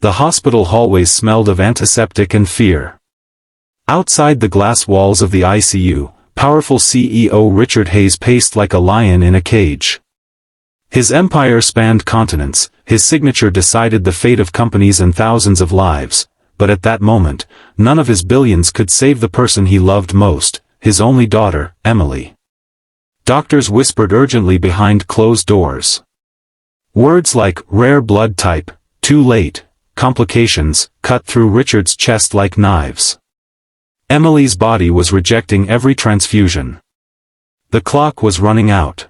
The hospital hallways smelled of antiseptic and fear. Outside the glass walls of the ICU, powerful CEO Richard Hayes paced like a lion in a cage. His empire spanned continents, his signature decided the fate of companies and thousands of lives, but at that moment, none of his billions could save the person he loved most, his only daughter, Emily. Doctors whispered urgently behind closed doors. Words like rare blood type, too late, complications, cut through Richard's chest like knives. Emily's body was rejecting every transfusion. The clock was running out.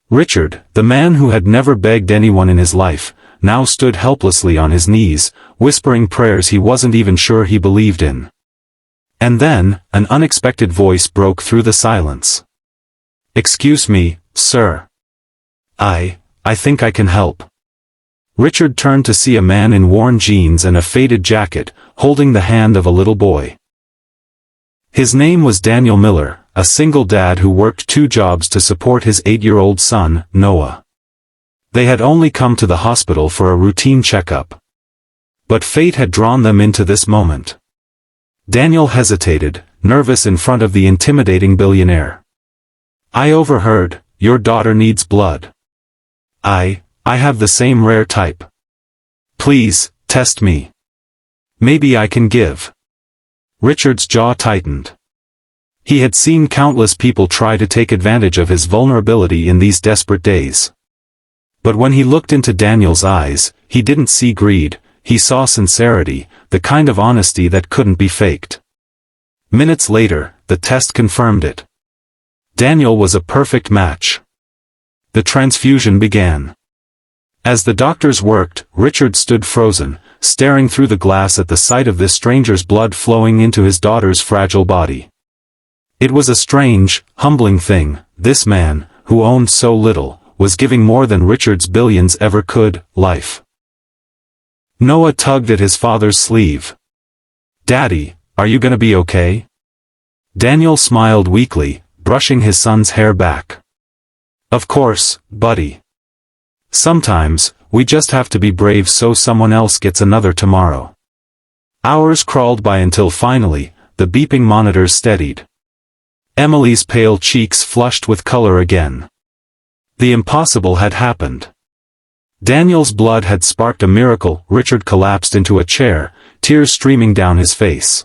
Richard, the man who had never begged anyone in his life, now stood helplessly on his knees, whispering prayers he wasn't even sure he believed in. And then, an unexpected voice broke through the silence. "Excuse me, sir. I think I can help." Richard turned to see a man in worn jeans and a faded jacket, holding the hand of a little boy. His name was Daniel Miller, a single dad who worked 2 jobs to support his 8-year-old son, Noah. They had only come to the hospital for a routine checkup. But fate had drawn them into this moment. Daniel hesitated, nervous in front of the intimidating billionaire. "I overheard, your daughter needs blood. I have the same rare type. Please, test me. Maybe I can give." Richard's jaw tightened. He had seen countless people try to take advantage of his vulnerability in these desperate days. But when he looked into Daniel's eyes, he didn't see greed, he saw sincerity, the kind of honesty that couldn't be faked. Minutes later, the test confirmed it. Daniel was a perfect match. The transfusion began. As the doctors worked, Richard stood frozen, staring through the glass at the sight of this stranger's blood flowing into his daughter's fragile body. It was a strange, humbling thing. This man, who owned so little, was giving more than Richard's billions ever could, life. Noah tugged at his father's sleeve. "Daddy, are you gonna be okay?" Daniel smiled weakly, brushing his son's hair back. "Of course, buddy. Sometimes, we just have to be brave so someone else gets another tomorrow." Hours crawled by until finally, the beeping monitors steadied. Emily's pale cheeks flushed with color again. The impossible had happened. Daniel's blood had sparked a miracle. Richard collapsed into a chair, tears streaming down his face.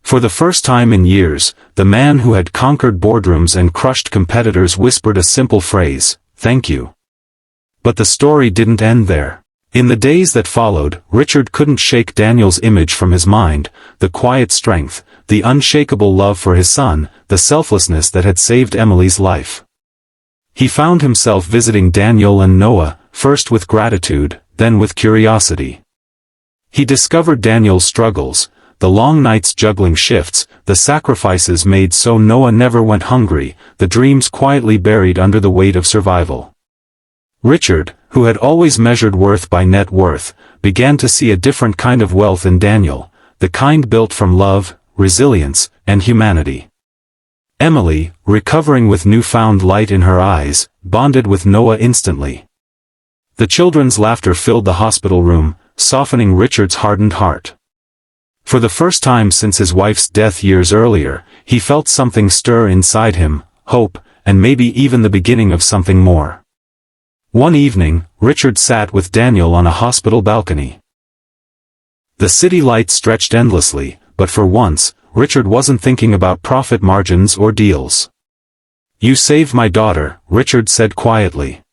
For the first time in years, the man who had conquered boardrooms and crushed competitors whispered a simple phrase, "Thank you." But the story didn't end there. In the days that followed, Richard couldn't shake Daniel's image from his mind, the quiet strength, the unshakable love for his son, the selflessness that had saved Emily's life. He found himself visiting Daniel and Noah, first with gratitude, then with curiosity. He discovered Daniel's struggles, the long nights juggling shifts, the sacrifices made so Noah never went hungry, the dreams quietly buried under the weight of survival. Richard, who had always measured worth by net worth, began to see a different kind of wealth in Daniel, the kind built from love, resilience, and humanity. Emily, recovering with newfound light in her eyes, bonded with Noah instantly. The children's laughter filled the hospital room, softening Richard's hardened heart. For the first time since his wife's death years earlier, he felt something stir inside him, hope, and maybe even the beginning of something more. One evening, Richard sat with Daniel on a hospital balcony. The city lights stretched endlessly, but for once, Richard wasn't thinking about profit margins or deals. "You saved my daughter," Richard said quietly.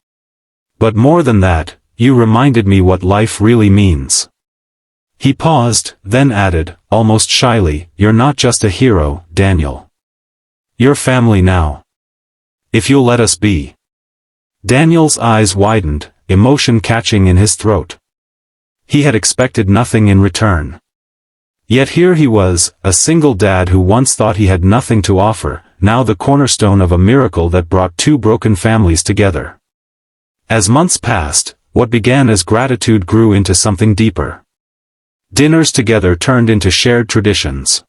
"But more than that, you reminded me what life really means." He paused, then added, almost shyly, "You're not just a hero, Daniel. You're family now. If you'll let us be." Daniel's eyes widened, emotion catching in his throat. He had expected nothing in return. Yet here he was, a single dad who once thought he had nothing to offer, now the cornerstone of a miracle that brought 2 broken families together. As months passed, what began as gratitude grew into something deeper. Dinners together turned into shared traditions.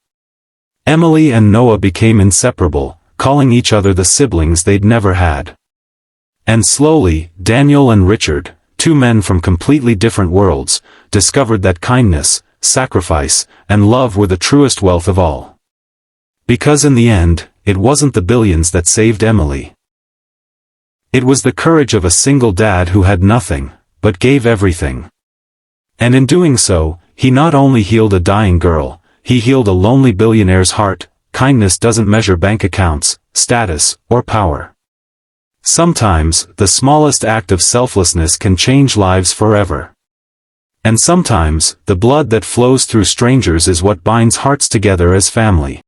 Emily and Noah became inseparable, calling each other the siblings they'd never had. And slowly, Daniel and Richard, two men from completely different worlds, discovered that kindness, sacrifice, and love were the truest wealth of all. Because in the end, it wasn't the billions that saved Emily. It was the courage of a single dad who had nothing, but gave everything. And in doing so, he not only healed a dying girl, he healed a lonely billionaire's heart. Kindness doesn't measure bank accounts, status, or power. Sometimes, the smallest act of selflessness can change lives forever. And sometimes, the blood that flows through strangers is what binds hearts together as family.